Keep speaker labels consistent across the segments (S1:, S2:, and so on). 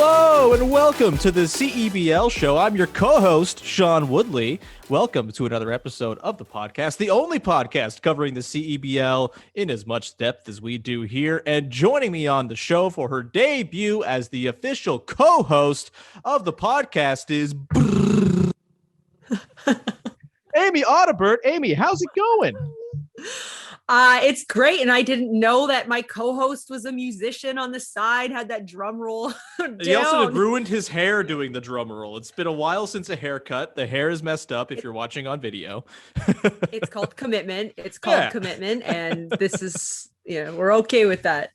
S1: Hello and welcome to the CEBL Show. I'm your co-host, Sean Woodley. Welcome to another episode of the podcast, the only podcast covering the CEBL in as much depth as we do here. And joining me on the show for her debut as the official co-host of the podcast is Amy Audibert. Amy, how's it going?
S2: It's great, and I didn't know that my co-host was a musician on the side, had that drum roll down.
S1: He also had ruined his hair doing the drum roll. It's been a while since a haircut. The hair is messed up if you're watching on video.
S2: It's called commitment. Commitment, and this is, we're okay with that.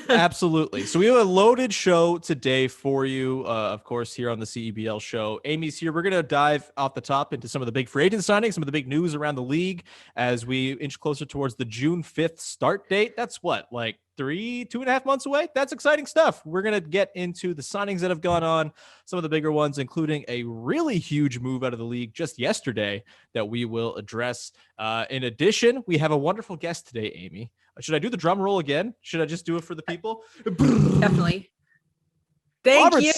S1: Absolutely. So we have a loaded show today for you, of course, here on the CEBL Show. Amy's here. We're going to dive off the top into some of the big free agent signings, some of the big news around the league as we inch closer towards the June 5th start date. That's what, like 2.5 months away? That's exciting stuff. We're going to get into the signings that have gone on, some of the bigger ones, including a really huge move out of the league just yesterday that we will address. In addition, we have a wonderful guest today, Amy. Should I do the drum roll again? Should I just do it for the people?
S2: Definitely. Thank you.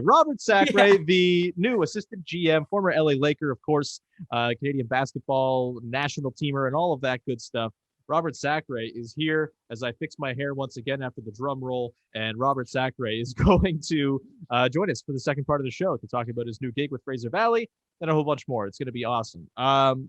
S1: Robert Sacre, the new assistant GM, former LA Laker, of course, Canadian basketball national teamer, and all of that good stuff. Robert Sacre is here as I fix my hair once again after the drum roll, and Robert Sacre is going to join us for the second part of the show to talk about his new gig with Fraser Valley and a whole bunch more. It's going to be awesome.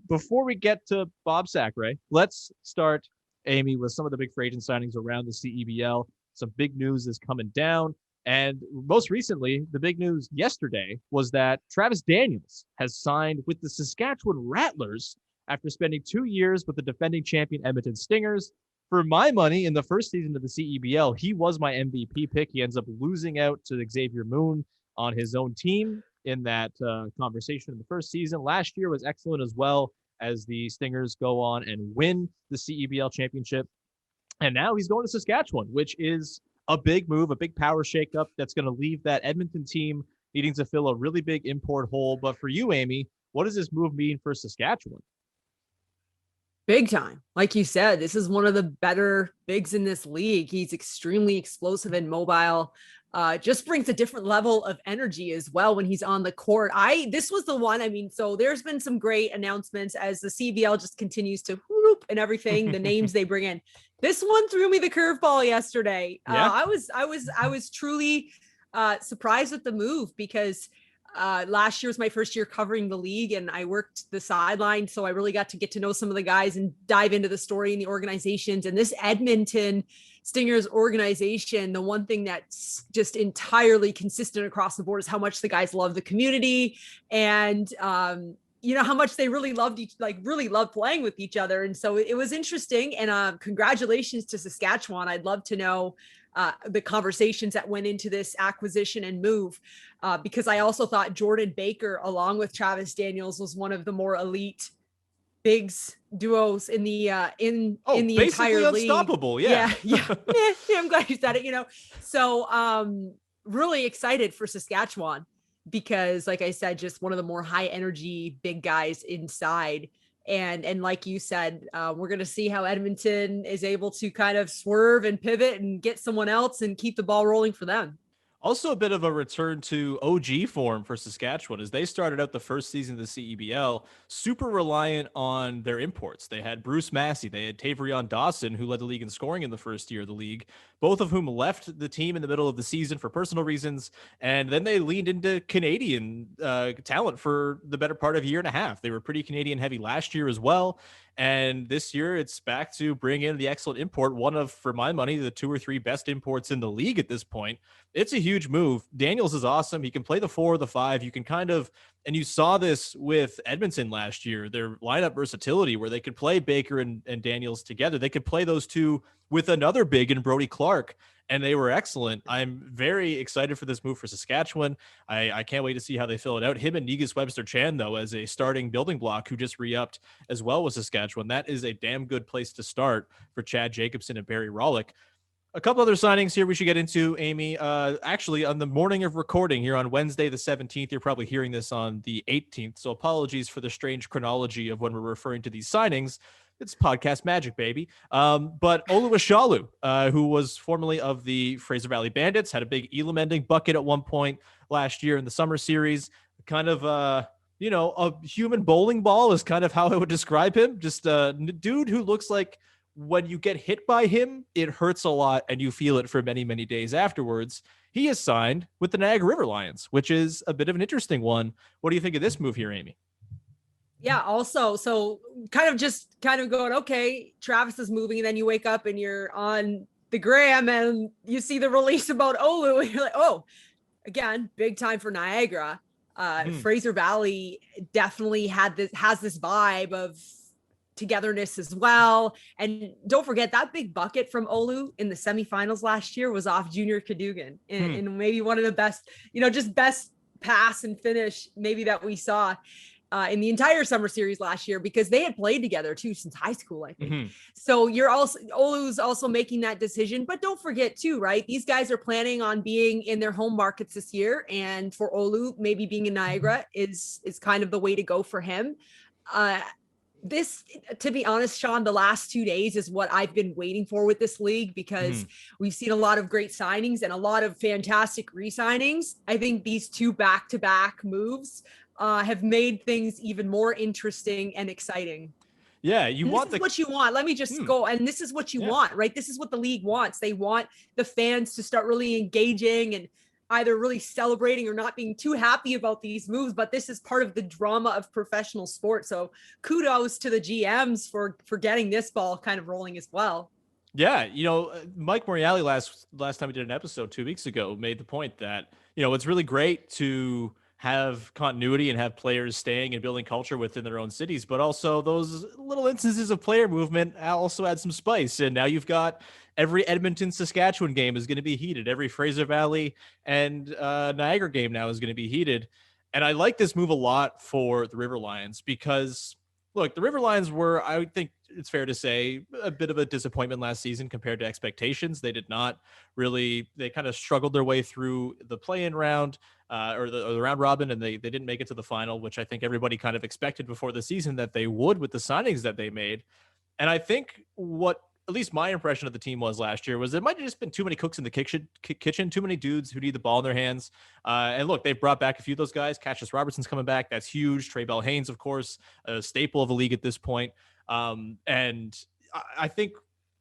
S1: Before we get to Bob Sacre, let's start, Amy, with some of the big free agent signings around the CEBL. Some big news is coming down. And most recently, the big news yesterday was that Travis Daniels has signed with the Saskatchewan Rattlers after spending 2 years with the defending champion Edmonton Stingers. For my money, in the first season of the CEBL, he was my MVP pick. He ends up losing out to Xavier Moon on his own team in that conversation in the first season. Last year was excellent as well, as the Stingers go on and win the CEBL championship. And now he's going to Saskatchewan, which is a big move, a big power shakeup that's going to leave that Edmonton team needing to fill a really big import hole. But for you, Amy, what does this move mean for Saskatchewan?
S2: Big time. Like you said, this is one of the better bigs in this league. He's extremely explosive and mobile. Just brings a different level of energy as well when he's on the court. This was the one, so there's been some great announcements as the CBL just continues to whoop and everything, the names they bring in. This one threw me the curveball yesterday. Yeah. I was truly surprised with the move because last year was my first year covering the league and I worked the sideline. So I really got to get to know some of the guys and dive into the story and the organizations. And this Edmonton Stingers organization, the one thing that's just entirely consistent across the board is how much the guys love the community and, how much they really loved really loved playing with each other. And so it was interesting, and congratulations to Saskatchewan. I'd love to know the conversations that went into this acquisition and move, because I also thought Jordan Baker, along with Travis Daniels, was one of the more elite bigs duos in the entire league.
S1: Unstoppable. Yeah.
S2: I'm glad you said it. So really excited for Saskatchewan because, like I said, just one of the more high energy big guys inside. And like you said, we're going to see how Edmonton is able to kind of swerve and pivot and get someone else and keep the ball rolling for them.
S1: Also a bit of a return to OG form for Saskatchewan as they started out the first season of the CEBL super reliant on their imports. They had Bruce Massey, they had Tavrion Dawson, who led the league in scoring in the first year of the league, both of whom left the team in the middle of the season for personal reasons. And then they leaned into Canadian talent for the better part of a year and a half. They were pretty Canadian heavy last year as well. And this year it's back to bring in the excellent import, one of, for my money, the 2 or 3 best imports in the league at this point. It's a huge move. Daniels is awesome. He can play the 4 or the 5. You can and you saw this with Edmonton last year, their lineup versatility where they could play Baker and Daniels together. They could play those two with another big in Brody Clark, and they were excellent. I'm very excited for this move for Saskatchewan. I can't wait to see how they fill it out. Him and Negus Webster-Chan, though, as a starting building block who just re-upped as well with Saskatchewan. That is a damn good place to start for Chad Jacobson and Barry Rawlick. A couple other signings here we should get into, Amy. Actually, on the morning of recording here on Wednesday the 17th, you're probably hearing this on the 18th, so apologies for the strange chronology of when we're referring to these signings. It's podcast magic, baby. But Oluwaseolu, who was formerly of the Fraser Valley Bandits, had a big Elam ending bucket at one point last year in the summer series. Kind of, a human bowling ball is kind of how I would describe him. Just a dude who looks like when you get hit by him, it hurts a lot and you feel it for many, many days afterwards. He is signed with the Niagara River Lions, which is a bit of an interesting one. What do you think of this move here, Amy?
S2: Yeah, also, so kind of going, okay, Travis is moving, and then you wake up and you're on the gram and you see the release about Olu, and you're like, oh, again, big time for Niagara. Fraser Valley definitely has this vibe of togetherness as well. And don't forget that big bucket from Olu in the semifinals last year was off Junior Cadogan in maybe one of the best, just best pass and finish maybe that we saw in the entire summer series last year, because they had played together too since high school, I think. So Olu's also making that decision, but don't forget too, right? These guys are planning on being in their home markets this year. And for Olu, maybe being in Niagara is kind of the way to go for him. This, to be honest, Sean, the last 2 days is what I've been waiting for with this league, because we've seen a lot of great signings and a lot of fantastic re-signings. I think these two back-to-back moves have made things even more interesting and exciting.
S1: Yeah,
S2: this is what you want. Let me just go. And this is what you want, right? This is what the league wants. They want the fans to start really engaging and either really celebrating or not being too happy about these moves. But this is part of the drama of professional sport. So kudos to the GMs for getting this ball kind of rolling as well.
S1: Yeah, Mike Moriali last time we did an episode 2 weeks ago made the point that, it's really great to have continuity and have players staying and building culture within their own cities, but also those little instances of player movement also add some spice. And now you've got every Edmonton, Saskatchewan game is going to be heated. Every Fraser Valley and Niagara game now is going to be heated. And I like this move a lot for the River Lions because, look, the River Lions were, I think it's fair to say, a bit of a disappointment last season compared to expectations. They did not really, they kind of struggled their way through the play-in round or the round robin, and they didn't make it to the final, which I think everybody kind of expected before the season that they would with the signings that they made. And I think what at least my impression of the team was last year was there might have just been too many cooks in the kitchen, too many dudes who need the ball in their hands. And look, they brought back a few of those guys. Cassius Robertson's coming back. That's huge. Trey Bell Haynes, of course, a staple of the league at this point. And I think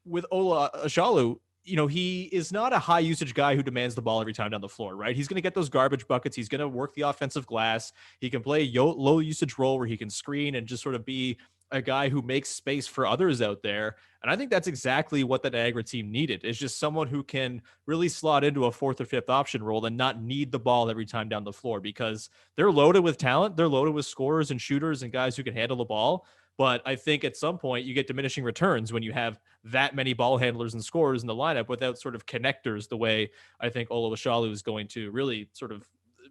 S1: with Oluwaseolu, he is not a high usage guy who demands the ball every time down the floor, right? He's going to get those garbage buckets. He's going to work the offensive glass. He can play a low usage role where he can screen and just sort of be a guy who makes space for others out there. And I think that's exactly what the Niagara team needed, is just someone who can really slot into a fourth or fifth option role and not need the ball every time down the floor, because they're loaded with talent. They're loaded with scorers and shooters and guys who can handle the ball. But I think at some point you get diminishing returns when you have that many ball handlers and scorers in the lineup without sort of connectors, the way I think Oluwaseolu is going to really sort of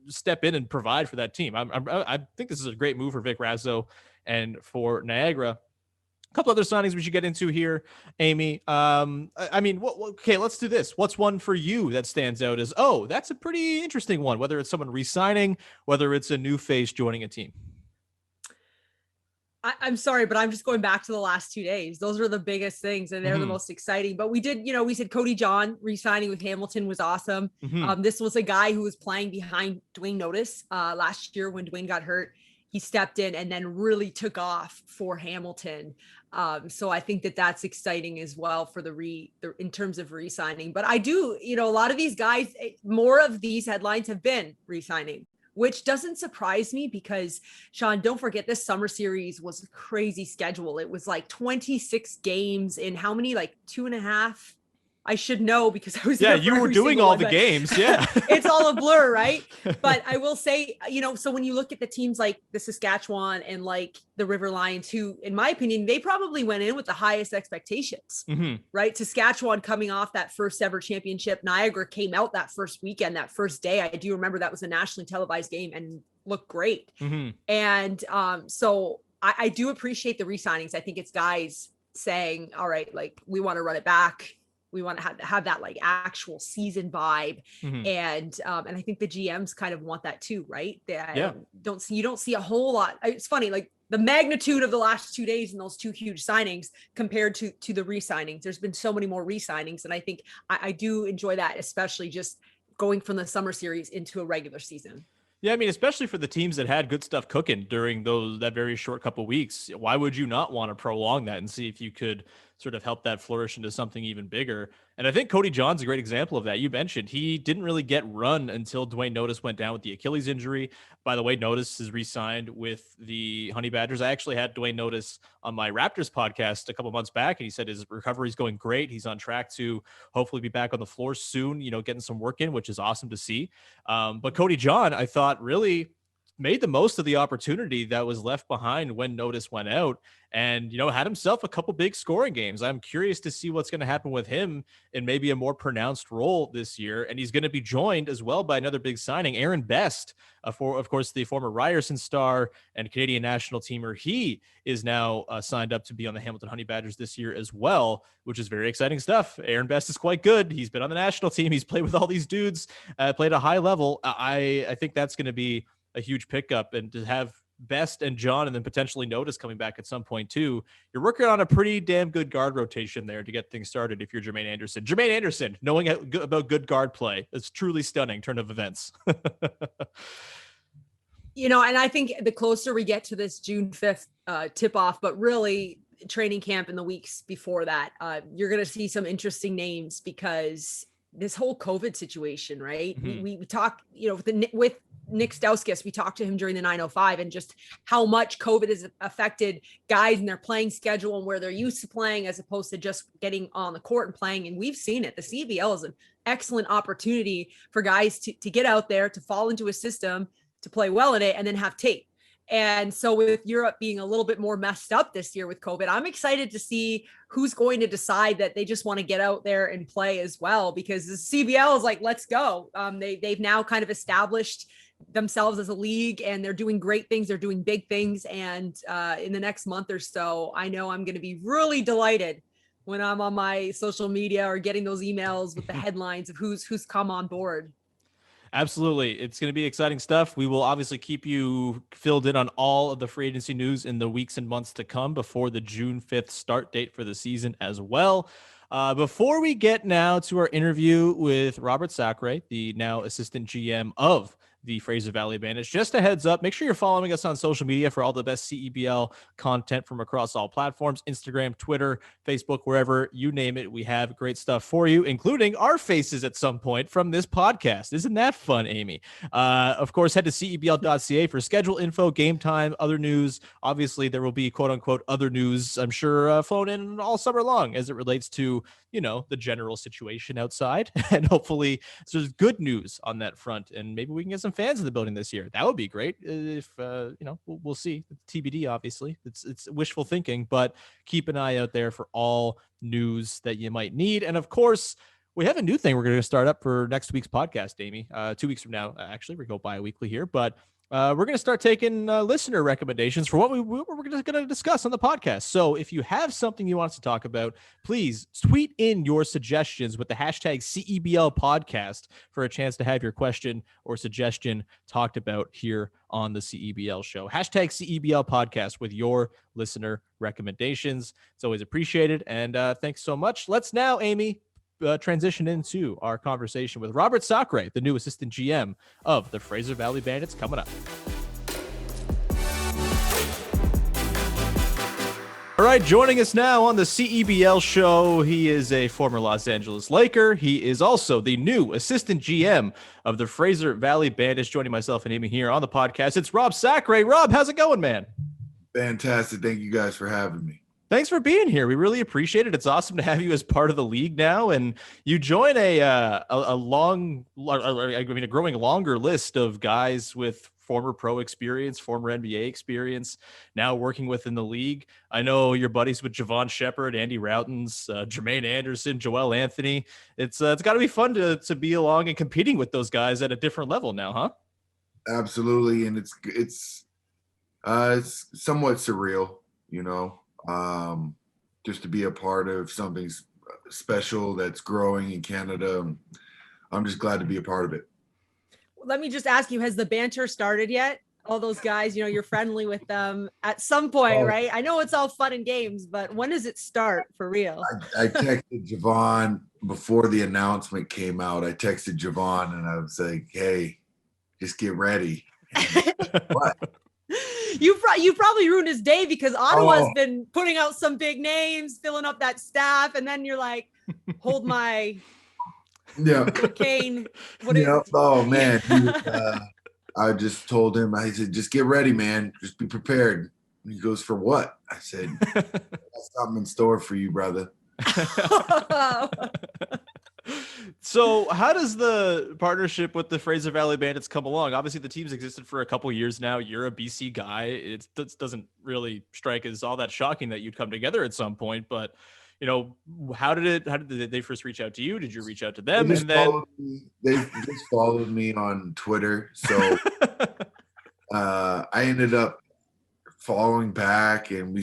S1: step in and provide for that team. I think this is a great move for Vic Razzo and for Niagara. A couple other signings we should get into here, Amy. Okay, let's do this. What's one for you that stands out as, oh, that's a pretty interesting one, whether it's someone re-signing, whether it's a new face joining a team?
S2: I'm sorry, but I'm just going back to the last 2 days. Those are the biggest things, and they're the most exciting. But we said Cody John re-signing with Hamilton was awesome. This was a guy who was playing behind Dwayne Notice last year when Dwayne got hurt. He stepped in and then really took off for Hamilton. So I think that's exciting as well for in terms of re-signing. But I do, a lot of these guys, more of these headlines have been re-signing, which doesn't surprise me because, Sean, don't forget this summer series was a crazy schedule. It was like 26 games in how many, like 2.5? I should know because I was
S1: you were doing all the games. Yeah.
S2: It's all a blur, right? But I will say, so when you look at the teams like the Saskatchewan and like the River Lions, who, in my opinion, they probably went in with the highest expectations, right? Saskatchewan coming off that first ever championship. Niagara came out that first weekend, that first day. I do remember that was a nationally televised game and looked great. And so I do appreciate the re-signings. I think it's guys saying, all right, like we want to run it back. We want to have that like actual season vibe. And I think the GMs kind of want that too, right? You don't see a whole lot. It's funny, like the magnitude of the last 2 days and those two huge signings compared to the re-signings. There's been so many more re-signings, and I think I do enjoy that, especially just going from the summer series into a regular season.
S1: Yeah, I mean, especially for the teams that had good stuff cooking during that very short couple of weeks, why would you not want to prolong that and see if you could sort of help that flourish into something even bigger? And I think Cody John's a great example of that. You mentioned he didn't really get run until Dwayne Notice went down with the Achilles injury. By the way, Notice is re-signed with the Honey Badgers. I actually had Dwayne Notice on my Raptors podcast a couple months back, and he said his recovery is going great. He's on track to hopefully be back on the floor soon, getting some work in, which is awesome to see. But Cody John, I thought, really made the most of the opportunity that was left behind when Notice went out, and had himself a couple big scoring games. I'm curious to see what's going to happen with him in maybe a more pronounced role this year. And he's going to be joined as well by another big signing, Aaron Best, of course, the former Ryerson star and Canadian national teamer. He is now signed up to be on the Hamilton Honey Badgers this year as well, which is very exciting stuff. Aaron Best is quite good. He's been on the national team. He's played with all these dudes, played at a high level. I think that's going to be a huge pickup, and to have Best and John and then potentially Notice coming back at some point too, you're working on a pretty damn good guard rotation there to get things started if you're Jermaine Anderson. Jermaine Anderson, knowing about good guard play, it's truly stunning turn of events.
S2: And I think the closer we get to this June 5th tip-off, but really training camp in the weeks before that, you're going to see some interesting names, because this whole COVID situation, right?
S1: Mm-hmm.
S2: We talk, with Nick Stauskas, we talked to him during the 905, and just how much COVID has affected guys and their playing schedule and where they're used to playing, as opposed to just getting on the court and playing. And we've seen it. The CEBL is an excellent opportunity for guys to get out there, to fall into a system, to play well in it, and then have tape. And so with Europe being a little bit more messed up this year with COVID, I'm excited to see who's going to decide that they just want to get out there and play as well, because the CBL is like, let's go. They've now kind of established themselves as a league, and they're doing great things. They're doing big things. And in the next month or so, I know I'm going to be really delighted when I'm on my social media or getting those emails with the headlines of who's come on board.
S1: Absolutely. It's going to be exciting stuff. We will obviously keep you filled in on all of the free agency news in the weeks and months to come before the June 5th start date for the season as well. Before we get now to our interview with Robert Sacre, the now assistant GM of the Fraser Valley Bandits, just a heads up, make sure you're following us on social media for all the best CEBL content from across all platforms, Instagram, Twitter, Facebook, wherever you name it. We have great stuff for you, including our faces at some point from this podcast. Isn't that fun, Amy? Of course, head to CEBL.ca for schedule info, game time, other news. Obviously, there will be quote unquote other news, I'm sure, flown in all summer long as it relates to, the general situation outside. And hopefully there's good news on that front. And maybe we can get some fans in the building this year. That would be great. If we'll see. TBD, obviously. It's wishful thinking, but keep an eye out there for all news that you might need. And of course, we have a new thing we're going to start up for next week's podcast, Amy. 2 weeks from now, actually, we go bi-weekly here, but we're going to start taking listener recommendations for what we're going to discuss on the podcast. So if you have something you want us to talk about, please tweet in your suggestions with the hashtag CEBL podcast for a chance to have your question or suggestion talked about here on the CEBL show. Hashtag CEBL podcast with your listener recommendations. It's always appreciated. And thanks so much. Let's now, Amy, transition into our conversation with Robert Sacre, the new assistant GM of the Fraser Valley Bandits, coming up. All right, joining us now on the CEBL show, he is a former Los Angeles Laker. He is also the new assistant GM of the Fraser Valley Bandits. Joining myself and Amy here on the podcast, it's Rob Sacre. Rob, how's it going, man? Fantastic.
S3: Thank you guys for having me.
S1: Thanks for being here. We really appreciate it. It's awesome to have you as part of the league now, and you join a growing longer list of guys with former pro experience, former NBA experience, now working within the league. I know you're buddies with Javon Shepherd, Andy Routens, Jermaine Anderson, Joel Anthony. It's got to be fun to be along and competing with those guys at a different level now, huh?
S3: Absolutely, and it's somewhat surreal, just to be a part of something special that's growing in Canada. I'm just glad to be a part of it.
S2: Let me just ask you, has the banter started yet? all those guys, you're friendly with them at some point,
S3: Oh,
S2: right? I know it's all fun and games, but when does it start for real?
S3: I texted Javon before the announcement came out. I texted Javon and I was like, hey, just get ready. What?
S2: You probably ruined his day because Ottawa's
S3: Oh.
S2: been putting out some big names, filling up that staff, and then you're like, hold my
S3: Yeah.
S2: cocaine.
S3: Yeah. Oh man. I just told him, I said, just get ready, man. Just be prepared. And he goes, for what? I said, got something in store for you, brother.
S1: So how does the partnership with the Fraser Valley Bandits come along? Obviously the team's existed for a couple years now. You're a BC guy. It doesn't really strike as all that shocking that you'd come together at some point, but how did they first reach out to you? Did you reach out to them?
S3: They just followed me on Twitter. So I ended up following back and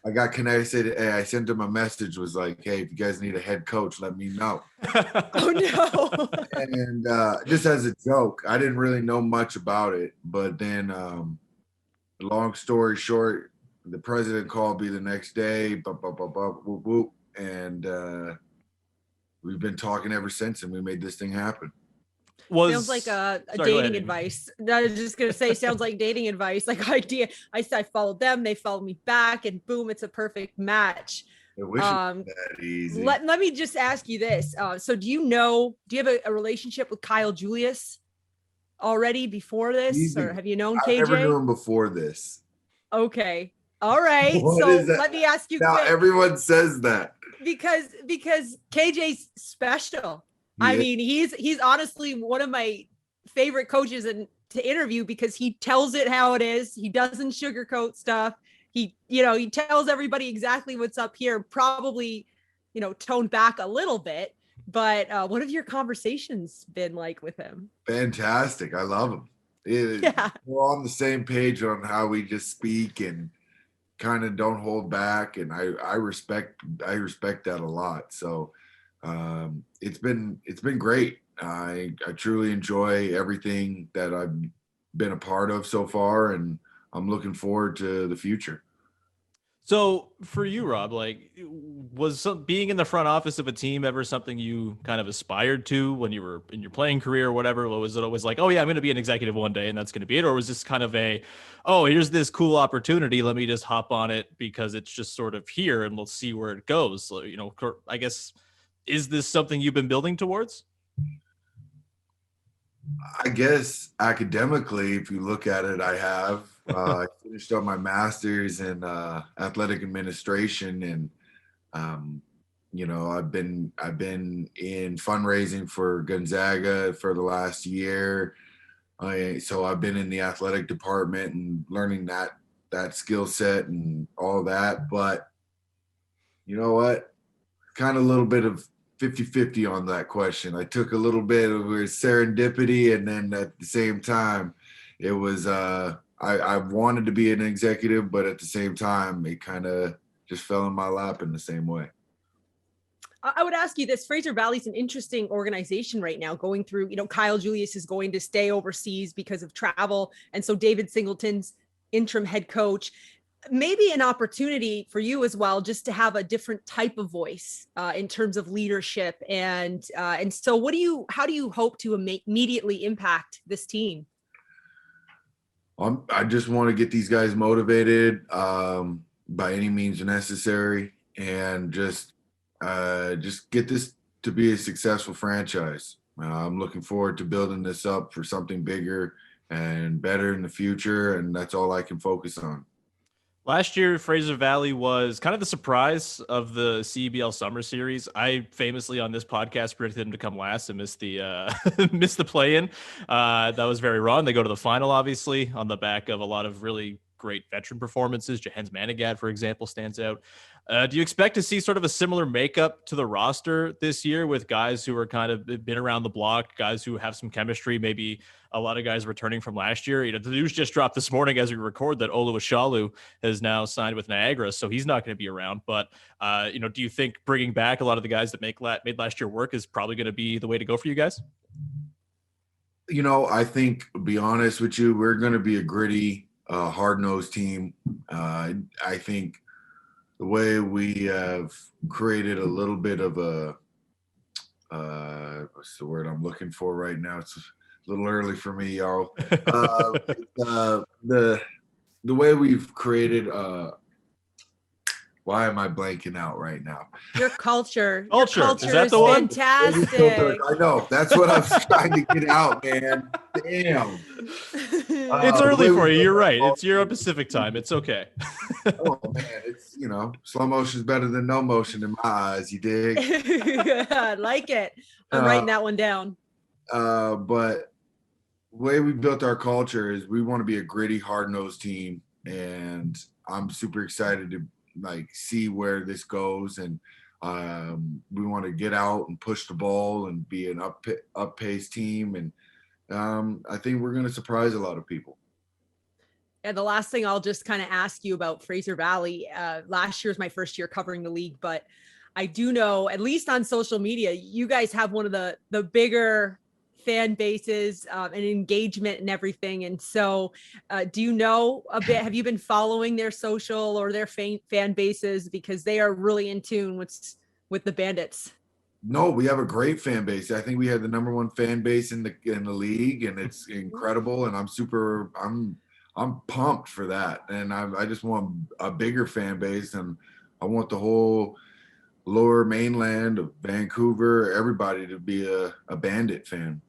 S3: I got connected. Hey, I sent him a message, was like, hey, if you guys need a head coach, let me know.
S2: Oh no.
S3: And just as a joke, I didn't really know much about it. But then long story short, the president called me the next day, whoop, whoop, and we've been talking ever since, and we made this thing happen.
S2: Sounds like a dating advice. I was just gonna say, sounds like dating advice. Like I followed them, they followed me back, and boom, it's a perfect match.
S3: I wish it was that easy.
S2: Let me just ask you this. So do you have a relationship with Kyle Julius already before this, or have you known KJ?
S3: I never knew him before this.
S2: Okay. All right.
S3: What
S2: so
S3: is that?
S2: Let me ask you
S3: now
S2: quick,
S3: everyone says that
S2: because KJ's special.
S3: Yeah.
S2: I mean, he's honestly one of my favorite coaches to interview because he tells it how it is. He doesn't sugarcoat stuff. He tells everybody exactly what's up here, probably, toned back a little bit. But what have your conversations been like with him?
S3: Fantastic. I love him.
S2: Yeah. We're
S3: on the same page on how we just speak and kind of don't hold back. And I respect that a lot. So it's been great. I truly enjoy everything that I've been a part of so far, and I'm looking forward to the future.
S1: So for you, Rob, was being in the front office of a team ever something you kind of aspired to when you were in your playing career or whatever? Or was it always like, oh yeah, I'm going to be an executive one day and that's going to be it? Or was this kind of here's this cool opportunity, let me just hop on it because it's just sort of here and we'll see where it goes? So, I guess, is this something you've been building towards?
S3: I guess academically, if you look at it, I have. I finished up my master's in athletic administration, and I've been in fundraising for Gonzaga for the last year. So I've been in the athletic department and learning that skill set and all that. But you know what? Kind of a little bit of 50-50 on that question. I took a little bit of serendipity, and then at the same time, it was I wanted to be an executive, but at the same time, it kind of just fell in my lap in the same way.
S2: I would ask you this. Fraser Valley's an interesting organization right now, going through, Kyle Julius is going to stay overseas because of travel. And so David Singleton's interim head coach. Maybe an opportunity for you as well, just to have a different type of voice in terms of leadership. And so how do you hope to immediately impact this team?
S3: I just want to get these guys motivated by any means necessary, and just get this to be a successful franchise. I'm looking forward to building this up for something bigger and better in the future, and that's all I can focus on.
S1: Last year, Fraser Valley was kind of the surprise of the CEBL Summer Series. I famously on this podcast predicted them to come last and miss the play-in. That was very wrong. They go to the final, obviously, on the back of a lot of really great veteran performances. Jehens Manigad, for example, stands out. Do you expect to see sort of a similar makeup to the roster this year with guys who are kind of been around the block, guys who have some chemistry, maybe a lot of guys returning from last year? The news just dropped this morning as we record that Oluwaseolu has now signed with Niagara, so he's not going to be around. But, do you think bringing back a lot of the guys that made last year work is probably going to be the way to go for you guys?
S3: I think, to be honest with you, we're going to be a gritty, hard-nosed team. I think the way we have created a little bit of a what's the word I'm looking for right now? It's a little early for me, y'all. The way we've created why am I blanking out right now?
S2: Your culture.
S1: Culture.
S2: Your culture
S1: Is that the one?
S2: fantastic.
S3: I know. That's what I'm trying to get out, man. Damn.
S1: It's early for you. You're right. It's Europe Pacific time. It's okay.
S3: Oh man, it's slow motion is better than no motion in my eyes. You dig?
S2: I like it. I'm writing that one down.
S3: But the way we built our culture is we want to be a gritty, hard-nosed team, and I'm super excited to see where this goes, and we want to get out and push the ball and be an up-paced team, and I think we're going to surprise a lot of people.
S2: And the last thing I'll just kind of ask you about Fraser Valley. Last year was my first year covering the league, but I do know, at least on social media, you guys have one of the bigger fan bases and engagement and everything. And so do you know a bit, have you been following their social or their fan bases, because they are really in tune with the Bandits?
S3: No, we have a great fan base. I think we have the number one fan base in the league, and it's incredible. And I'm pumped for that. And I just want a bigger fan base, and I want the whole lower mainland of Vancouver, everybody to be a Bandit fan.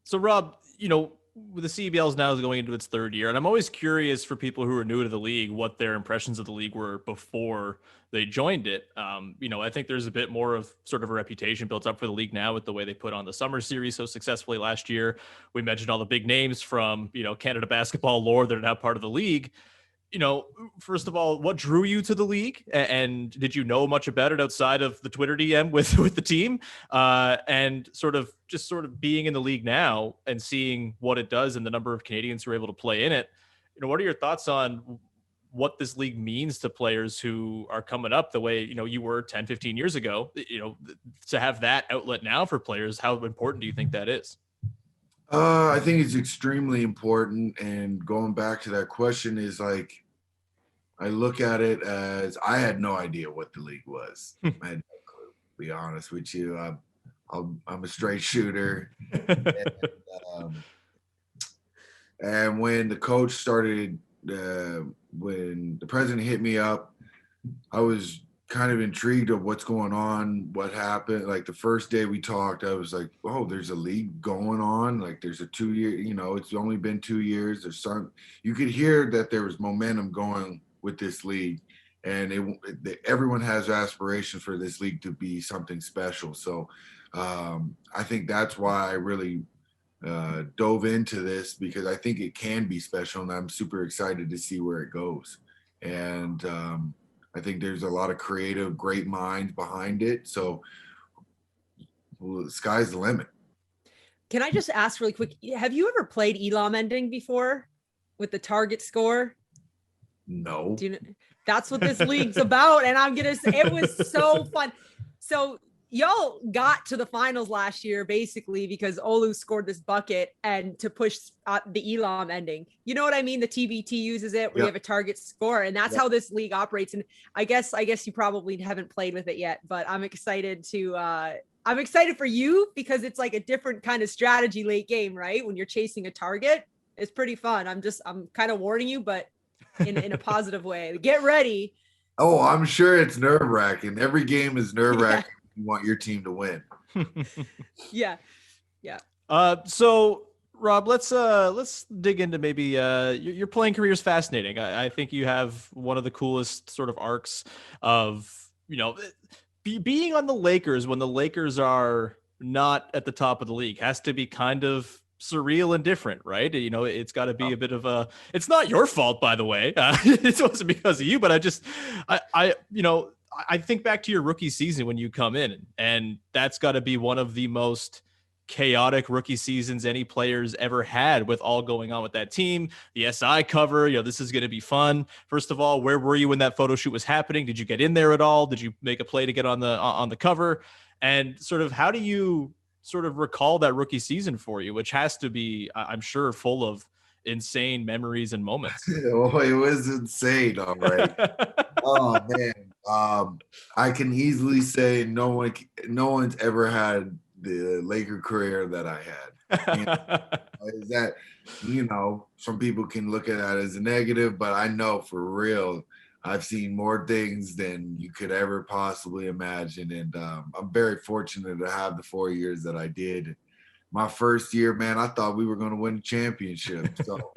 S1: So Rob, the CEBL is now going into its third year, and I'm always curious for people who are new to the league what their impressions of the league were before they joined it. I think there's a bit more of sort of a reputation built up for the league now with the way they put on the summer series so successfully last year. We mentioned all the big names from Canada basketball lore that are now part of the league. First of all, what drew you to the league, and did you know much about it outside of the Twitter DM with the team, and sort of being in the league now and seeing what it does and the number of Canadians who are able to play in it? What are your thoughts on what this league means to players who are coming up the way, you were 10, 15 years ago, to have that outlet now for players? How important do you think that is?
S3: I think it's extremely important. And going back to that question is I look at it as I had no idea what the league was. I had no clue, to be honest with you. I'm a straight shooter. And when the coach started, when the president hit me up, I was kind of intrigued of what's going on, what happened. Like the first day we talked, I was like, oh, there's a league going on. Like there's a 2-year, it's only been 2 years. You could hear that there was momentum going with this league, and everyone has aspiration for this league to be something special. So I think that's why I really dove into this, because I think it can be special, and I'm super excited to see where it goes. And I think there's a lot of creative, great minds behind it. So the sky's the limit.
S2: Can I just ask really quick, have you ever played Elam ending before with the target score?
S3: No.
S2: That's what this league's about. And I'm going to say it was so fun. So y'all got to the finals last year, basically, because Olu scored this bucket and to push the Elam ending. You know what I mean? The TBT uses it where you have a target score, and that's how this league operates. And I guess you probably haven't played with it yet, but I'm excited I'm excited for you, because it's like a different kind of strategy late game, right? When you're chasing a target, it's pretty fun. I'm kind of warning you, but in a positive way. Get ready.
S3: Oh, I'm sure it's nerve-wracking. Every game is nerve-wracking. Yeah. You want your team to win.
S2: Yeah.
S1: So Rob, let's dig into maybe your playing career is fascinating. I think you have one of the coolest sort of arcs of being on the Lakers when the Lakers are not at the top of the league has to be kind of surreal and different, right? It's got to be a bit of a. It's not your fault, by the way. It wasn't because of you, but I think back to your rookie season when you come in, and that's got to be one of the most chaotic rookie seasons any players ever had, with all going on with that team. The SI cover, this is going to be fun. First of all, where were you when that photo shoot was happening? Did you get in there at all? Did you make a play to get on the cover? And sort of how do you sort of recall that rookie season for you, which has to be, I'm sure, full of insane memories and moments.
S3: Oh, it was insane. All right. Oh man. I can easily say no one's ever had the Laker career that I had. Is that, some people can look at that as a negative, but I know for real, I've seen more things than you could ever possibly imagine. And I'm very fortunate to have the 4 years that I did. My first year, man, I thought we were going to win the championship. So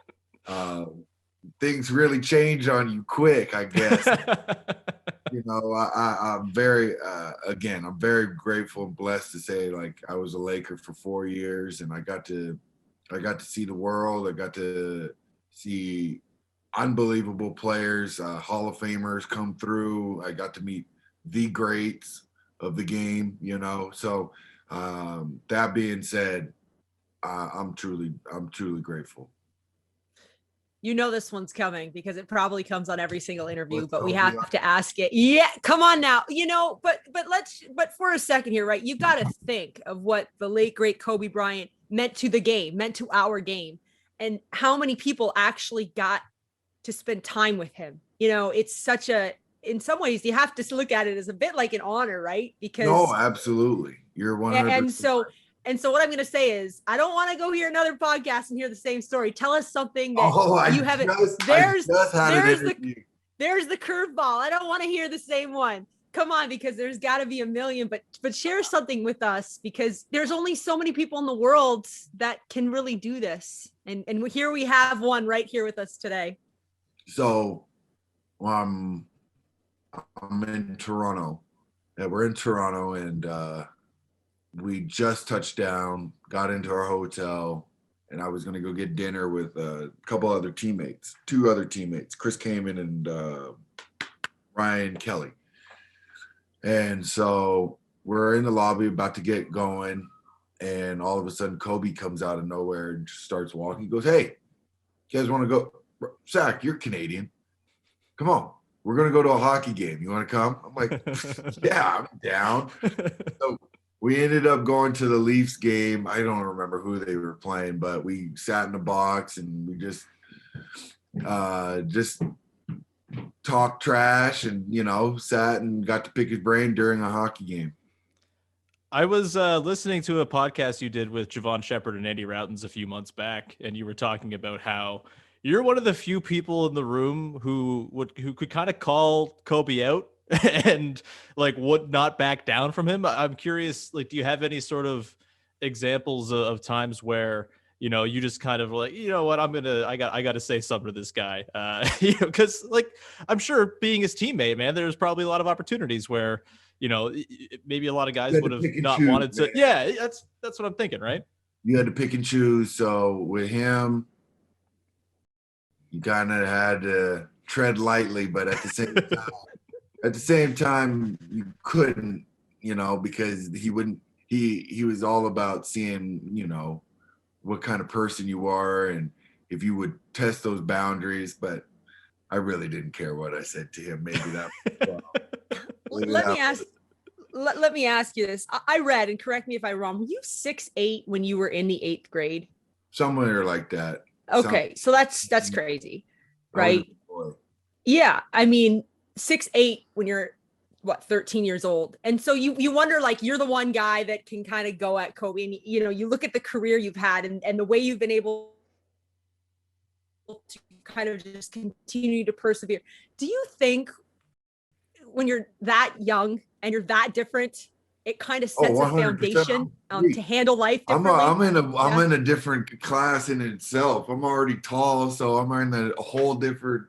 S3: things really change on you quick, I guess. I'm very, again, I'm very grateful and blessed to say, like, I was a Laker for 4 years, and I got to see the world. I got to see unbelievable players, Hall of Famers come through. I got to meet the greats of the game, So that being said, I'm truly grateful.
S2: This one's coming because it probably comes on every single interview, but we have to ask it. Yeah, come on now. But for a second here, right? You've got to think of what the late great Kobe Bryant meant to the game, meant to our game, and how many people actually got to spend time with him. It's such in some ways you have to look at it as a bit like an honor, right? Because
S3: no, absolutely. You're 100%.
S2: And so what I'm going to say is, I don't want to go hear another podcast and hear the same story. Tell us something that you haven't. There's the curveball. I don't want to hear the same one. Come on, because there's got to be a million, but share something with us, because there's only so many people in the world that can really do this. And here we have one right here with us today.
S3: So I'm in Toronto. Yeah, we're in Toronto, and we just touched down, got into our hotel, and I was going to go get dinner with a couple other teammates, 2 other teammates, Chris Kaman and Ryan Kelly. And so we're in the lobby about to get going, and all of a sudden Kobe comes out of nowhere and just starts walking. He goes, "Hey, you guys want to go? Zach, you're Canadian. Come on. We're going to go to a hockey game. You want to come?" I'm like, "Yeah, I'm down." So we ended up going to the Leafs game. I don't remember who they were playing, but we sat in the box and we just talked trash and, sat and got to pick his brain during a hockey game.
S1: I was listening to a podcast you did with Javon Shepard and Andy Routens a few months back, and you were talking about how you're one of the few people in the room who could kind of call Kobe out and like would not back down from him. I'm curious, like, do you have any sort of examples of times where, you just kind of like, what, I got to say something to this guy, because like, I'm sure being his teammate, man, there's probably a lot of opportunities where, maybe a lot of guys would have not wanted to. Man. Yeah, that's what I'm thinking, right?
S3: You had to pick and choose. So with him, you kind of had to tread lightly, but at the same time, you couldn't, because he was all about seeing, what kind of person you are and if you would test those boundaries. But I really didn't care what I said to him. Maybe that.
S2: Let me ask you this. I read, and correct me if I'm wrong, were you 6'8" when you were in the 8th grade?
S3: Somewhere like that.
S2: Okay, so that's crazy, right? Yeah, I mean, 6'8" when you're 13 years old, and so you wonder, like, you're the one guy that can kind of go at Kobe, and you look at the career you've had and the way you've been able to kind of just continue to persevere. Do you think when you're that young and you're that different, it kind of sets a foundation to handle life differently?
S3: I'm in a different class in itself. I'm already tall, so I'm in a whole different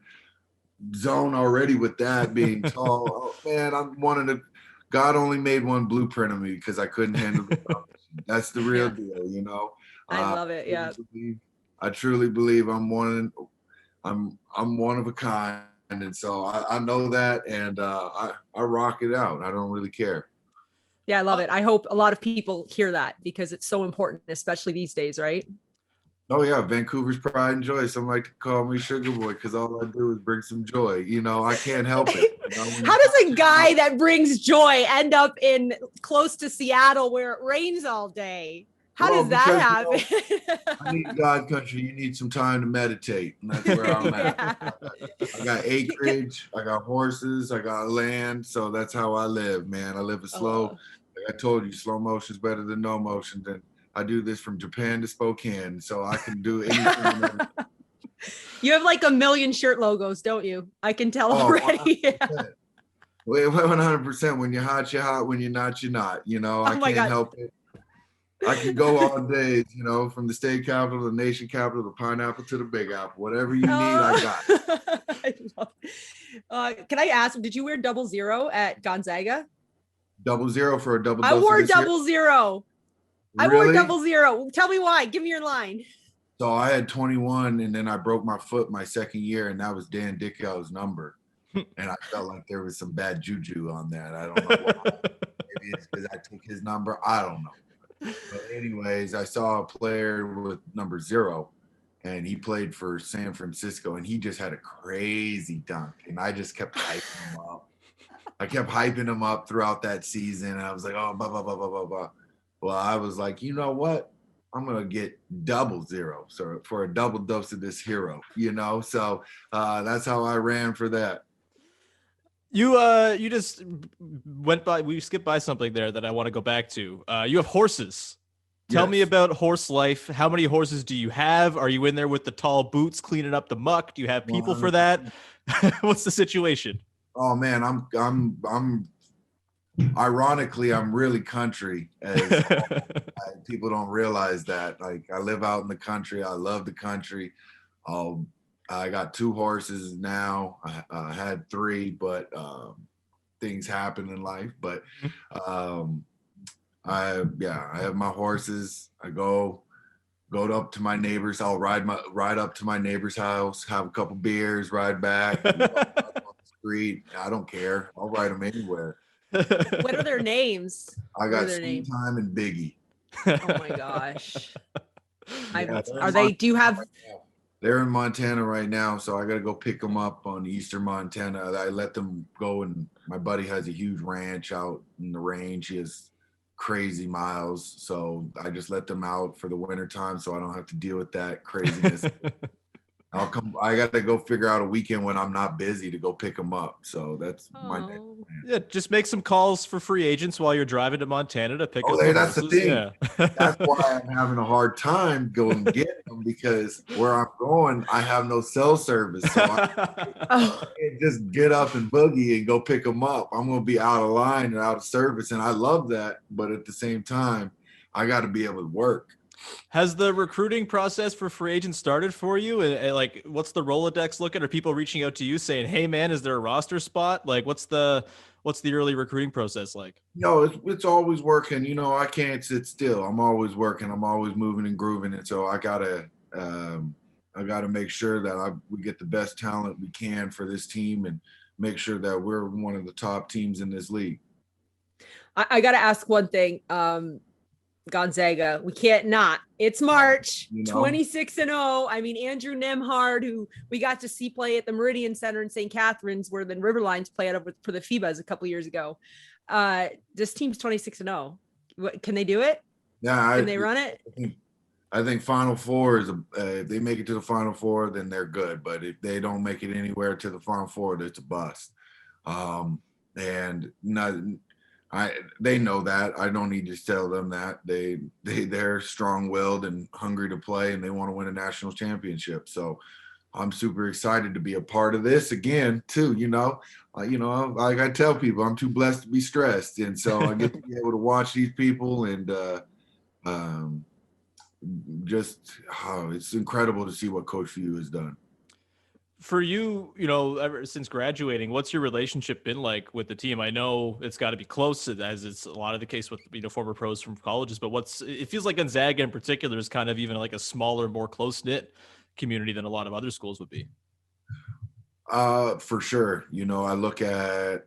S3: zone already with that being tall. Oh man, I'm one of the. God only made one blueprint of me because I couldn't handle the competition. That's the real deal,
S2: I love it. Yeah,
S3: I truly believe I'm one of a kind, and so I know that, and I rock it out. I don't really care.
S2: Yeah, I love it. I hope a lot of people hear that because it's so important, especially these days, right?
S3: Oh yeah, Vancouver's pride and joy. Some like to call me Sugar Boy because all I do is bring some joy. You know, I can't help it. You know,
S2: How does a guy that brings joy end up in close to Seattle where it rains all day? How does that happen?
S3: I need God country. You need some time to meditate, and that's where I'm at. I got acreage, I got horses, I got land, so that's how I live, man. I live a slow. Like I told you, slow motion is better than no motion. And I do this from Japan to Spokane, so I can do anything.
S2: You have like a million shirt logos, don't you? I can tell already.
S3: 100%. 100%. When you're hot, you're hot. When you're not, you're not. You know, I can't help it. I can go all days, you know, from the state capital, the nation capital, the pineapple to the big apple. Whatever you need, I got it.
S2: I love can I ask, did you wear 00 at Gonzaga?
S3: 00 for a double.
S2: I wore 00. I wore
S3: Really?
S2: 00. Tell me why. Give me your line.
S3: So I had 21, and then I broke my foot my second year, and that was Dan Dickow's number. And I felt like there was some bad juju on that. I don't know why. Maybe it's because I took his number. I don't know. But anyways, I saw a player with number 0, and he played for San Francisco, and he just had a crazy dunk, and I just kept hyping him up. I kept hyping him up throughout that season, and I was like, oh, blah, blah, blah, blah, blah, blah. Well, I was like, you know what? I'm going to get 00, so for a double dose of this hero, you know? So that's how I ran for that.
S1: You just went by, we skipped by something there that I want to go back to. You have horses. Tell me about horse life. How many horses do you have? Are you in there with the tall boots cleaning up the muck? Do you have people for that? What's the situation?
S3: Oh man, I'm ironically, I'm really country. People don't realize that. Like I live out in the country. I love the country. I got 2 horses now. I had 3, but things happen in life. But I have my horses. I go up to my neighbors. I'll ride up to my neighbor's house, have a couple beers, ride back on the street. I don't care. I'll ride them anywhere.
S2: What are their names?
S3: I got Steam Time and Biggie.
S2: Oh my gosh. Are they? Do you have?
S3: They're in Montana right now, so I got to go pick them up on eastern Montana. I let them go, and my buddy has a huge ranch out in the range. He has crazy miles, so I just let them out for the winter time, so I don't have to deal with that craziness. I got to go figure out a weekend when I'm not busy to go pick them up. So that's my next plan.
S1: Yeah, just make some calls for free agents while you're driving to Montana to pick up.
S3: That's the thing. Yeah. That's why I'm having a hard time going get them, because where I'm going, I have no cell service. So I can't just get up and boogie and go pick them up. I'm going to be out of line and out of service. And I love that. But at the same time, I got to be able to work.
S1: Has the recruiting process for free agents started for you? And like, what's the Rolodex looking? Are people reaching out to you saying, "Hey, man, is there a roster spot?" Like, what's the early recruiting process like?
S3: No, it's always working. You know, I can't sit still. I'm always working. I'm always moving and grooving, and so I gotta make sure that we get the best talent we can for this team, and make sure that we're one of the top teams in this league.
S2: I gotta ask one thing. Gonzaga, we can't not. It's March, 26-0. I mean, Andrew Nemhard, who we got to see play at the Meridian Center in St. Catharines, where the Riverlines play out of for the FIBAs a couple years ago. This team's 26-0. Can they do it?
S3: Yeah,
S2: can they run it?
S3: I think Final Four is if they make it to the Final Four, then they're good. But if they don't make it anywhere to the Final Four, it's a bust. They know that. I don't need to tell them that. They're strong-willed and hungry to play, and they want to win a national championship. So I'm super excited to be a part of this again too. Like I tell people, I'm too blessed to be stressed, and so I get to be able to watch these people, and it's incredible to see what Coach Few has done.
S1: For you, ever since graduating, what's your relationship been like with the team? I know it's got to be close, as it's a lot of the case with former pros from colleges, but it feels like Gonzaga in particular is kind of even like a smaller, more close-knit community than a lot of other schools would be.
S3: For sure. I look at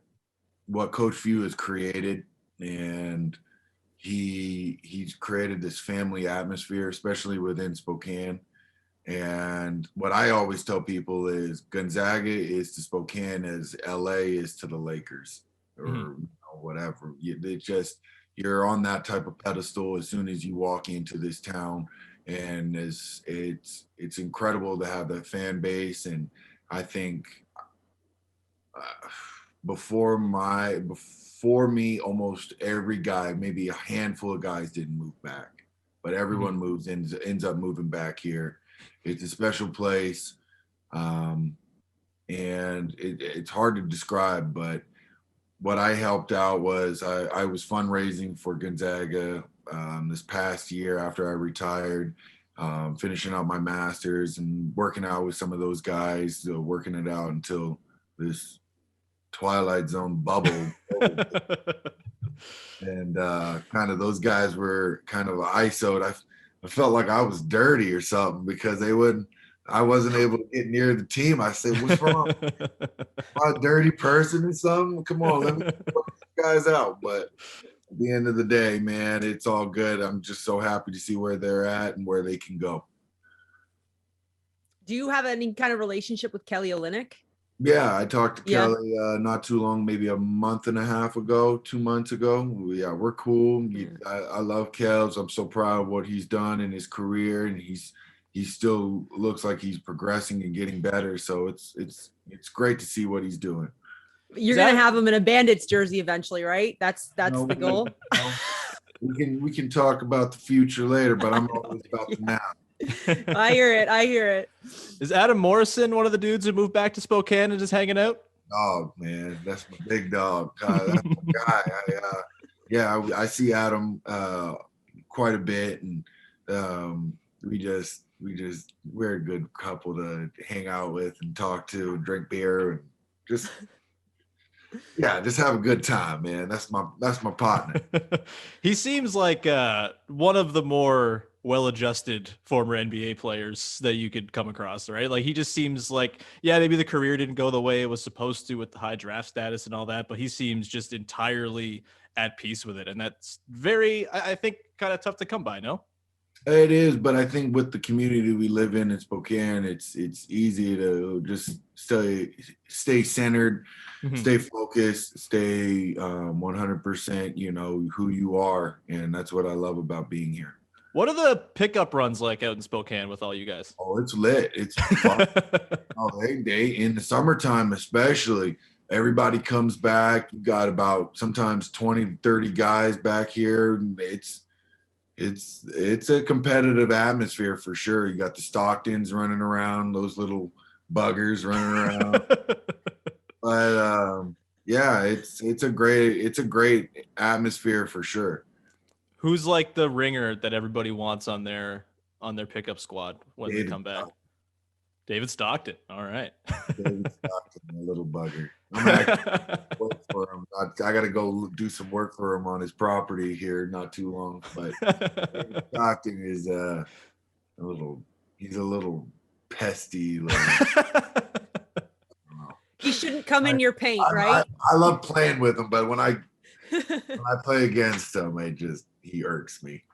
S3: what Coach Few has created, and he's created this family atmosphere, especially within Spokane. And what I always tell people is Gonzaga is to Spokane as LA is to the Lakers, or whatever. You're on that type of pedestal as soon as you walk into this town, and it's incredible to have that fan base. And I think before me, almost every guy, maybe a handful of guys didn't move back, but everyone ends up moving back here. It's a special place, and it's hard to describe, but what I helped out was I was fundraising for Gonzaga this past year after I retired, finishing out my master's and working out with some of those guys, working it out until this Twilight Zone bubble. And kind of those guys were kind of ISO'd. I felt like I was dirty or something because I wasn't able to get near the team. I said, what's wrong? Am I a dirty person or something? Come on, let me put these guys out. But at the end of the day, man, it's all good. I'm just so happy to see where they're at and where they can go.
S2: Do you have any kind of relationship with Kelly Olynyk?
S3: Yeah, I talked to Kelly not too long, maybe a month and a half ago, 2 months ago. Yeah, we're cool. I love Kels. I'm so proud of what he's done in his career, and he still looks like he's progressing and getting better. So it's great to see what he's doing.
S2: You're gonna have him in a Bandits jersey eventually, right? That's the goal.
S3: We can talk about the future later, but I'm always about the now.
S2: I hear it.
S1: Is Adam Morrison one of the dudes who moved back to Spokane and just hanging out?
S3: Dog, man, that's my big dog. That's my guy. I see Adam quite a bit, and we're a good couple to hang out with and talk to and drink beer and just have a good time, man. That's my partner.
S1: He seems like one of the more well-adjusted former NBA players that you could come across, right? Like he just seems like, maybe the career didn't go the way it was supposed to with the high draft status and all that, but he seems just entirely at peace with it. And that's very, I think, kind of tough to come by, no?
S3: It is, but I think with the community we live in Spokane, it's easy to just stay centered, stay focused, stay 100%, who you are. And that's what I love about being here.
S1: What are the pickup runs like out in Spokane with all you guys?
S3: Oh, it's lit. It's fun. They in the summertime especially, everybody comes back. You got about sometimes 20, 30 guys back here. It's a competitive atmosphere for sure. You got the Stocktons running around, those little buggers running around. But it's a great atmosphere for sure.
S1: Who's like the ringer that everybody wants on their pickup squad when they come back? David Stockton. All right.
S3: David Stockton, a little bugger. I'm actually work for him. I got to go do some work for him on his property here not too long. But David Stockton is he's a little pesty.
S2: He shouldn't come in your paint, right?
S3: I love playing with him, but when I play against him, he irks me.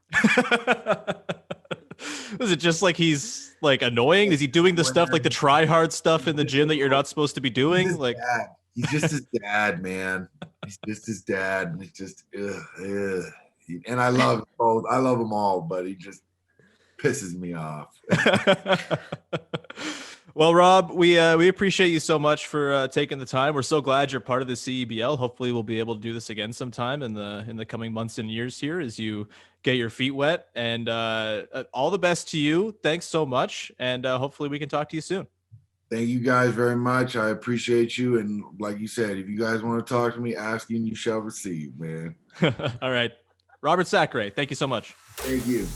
S1: Is it just like he's like annoying? Is he doing the stuff like the try hard stuff in the gym that you're not supposed to be doing?
S3: He's just his dad, man. He's just his dad. And it's just and I love both. I love them all, but he just pisses me off.
S1: Well, Rob, we appreciate you so much for taking the time. We're so glad you're part of the CEBL. Hopefully, we'll be able to do this again sometime in the coming months and years here as you get your feet wet. And all the best to you. Thanks so much, and hopefully, we can talk to you soon.
S3: Thank you guys very much. I appreciate you. And like you said, if you guys want to talk to me, asking you shall receive, man.
S1: All right, Robert Sacre. Thank you so much.
S3: Thank you.